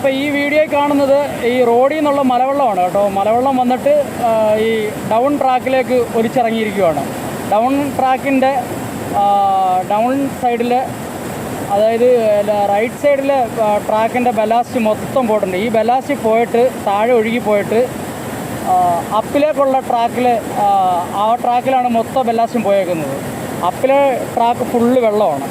അപ്പോൾ ഈ വീഡിയോ കാണുന്നത് ഈ റോഡിൽ നിന്നുള്ള മലവെള്ളമാണ് കേട്ടോ. മലവെള്ളം വന്നിട്ട് ഈ ഡൗൺ ട്രാക്കിലേക്ക് ഒലിച്ചിറങ്ങിയിരിക്കുകയാണ്. ഡൗൺ ട്രാക്കിൻ്റെ ഡൗൺ സൈഡിൽ, അതായത് റൈറ്റ് സൈഡിൽ ട്രാക്കിൻ്റെ ബലാസ്റ്റ് മൊത്തം പോയിട്ടുണ്ട്. ഈ ബലാസ്റ്റ് പോയിട്ട് താഴെ ഒഴുകി പോയിട്ട് അപ്പിലേക്കുള്ള ട്രാക്കിൽ, ആ ട്രാക്കിലാണ് മൊത്തം ബലാസ്റ്റും പോയേക്കുന്നത്. അപ്പിലെ ട്രാക്ക് ഫുള്ള് വെള്ളമാണ്.